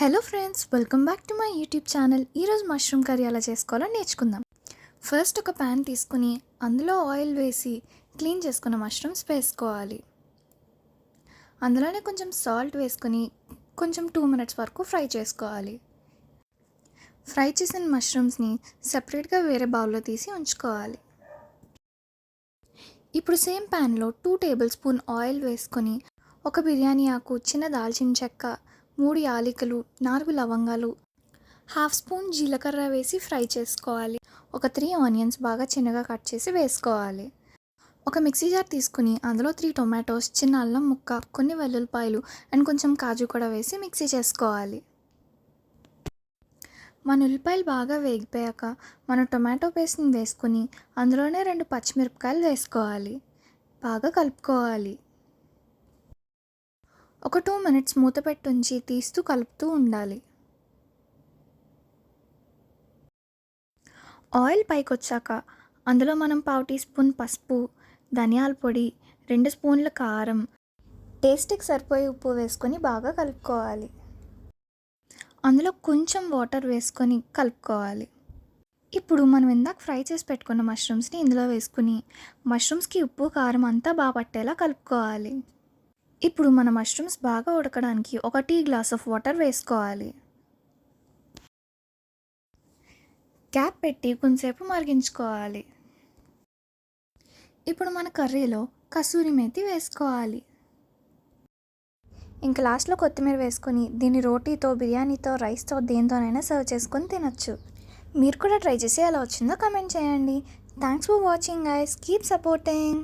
Hello friends, welcome back to my YouTube channel. ఈరోజు mushroom curry ఎలా చేసుకోవాలో నేర్చుకుందాం. ఫస్ట్ ఒక ప్యాన్ తీసుకుని అందులో ఆయిల్ వేసి క్లీన్ చేసుకున్న మష్రూమ్స్ వేసుకోవాలి. అందులోనే కొంచెం సాల్ట్ వేసుకొని కొంచెం 2 minutes వరకు ఫ్రై చేసుకోవాలి. ఫ్రై చేసిన మష్రూమ్స్ని సపరేట్గా వేరే బౌల్లో తీసి ఉంచుకోవాలి. ఇప్పుడు సేమ్ ప్యాన్లో 2 tablespoon ఆయిల్ వేసుకొని ఒక బిర్యానీ ఆకు, చిన్న దాల్చిన చెక్క, 3 యాలకులు, 4 లవంగాలు, 1/2 స్పూన్ జీలకర్ర వేసి ఫ్రై చేసుకోవాలి. ఒక 3 ఆనియన్స్ బాగా చిన్నగా కట్ చేసి వేసుకోవాలి. ఒక మిక్సీ జార్ తీసుకుని అందులో 3 టొమాటోస్, చిన్న అల్లం ముక్క, కొన్ని వెల్లుల్లిపాయలు అండ్ కొంచెం కాజు కూడా వేసి మిక్సీ చేసుకోవాలి. మన ఉల్లిపాయలు బాగా వేగిపోయాక మన టొమాటో పేస్ట్ని వేసుకుని అందులోనే 2 పచ్చిమిరపకాయలు వేసుకోవాలి. బాగా కలుపుకోవాలి. ఒక 2 minutes మూత పెట్టి ఉంచి తీస్తూ కలుపుతూ ఉండాలి. ఆయిల్ పైకి వచ్చాక అందులో మనం 1/2 టీ స్పూన్ పసుపు, ధనియాల పొడి, 2 స్పూన్ల కారం, టేస్ట్కి సరిపోయే ఉప్పు వేసుకొని బాగా కలుపుకోవాలి. అందులో కొంచెం వాటర్ వేసుకొని కలుపుకోవాలి. ఇప్పుడు మనం ఇందాక ఫ్రై చేసి పెట్టుకున్న మష్రూమ్స్ని ఇందులో వేసుకుని మష్రూమ్స్కి ఉప్పు, కారం అంతా బాగా పట్టేలా కలుపుకోవాలి. ఇప్పుడు మన మష్రూమ్స్ బాగా ఉడకడానికి ఒక టీ గ్లాస్ ఆఫ్ వాటర్ వేసుకోవాలి. క్యాప్ పెట్టి కొంచెంసేపు మరిగించుకోవాలి. ఇప్పుడు మన కర్రీలో కసూరి మేతి వేసుకోవాలి. ఇంకా లాస్ట్లో కొత్తిమీర వేసుకొని దీన్ని రోటీతో, బిర్యానీతో, రైస్తో దేనితోనైనా సర్వ్ చేసుకొని తినొచ్చు. మీరు కూడా ట్రై చేసి ఎలా వచ్చిందో కామెంట్ చేయండి. Thanks for watching guys. Keep supporting.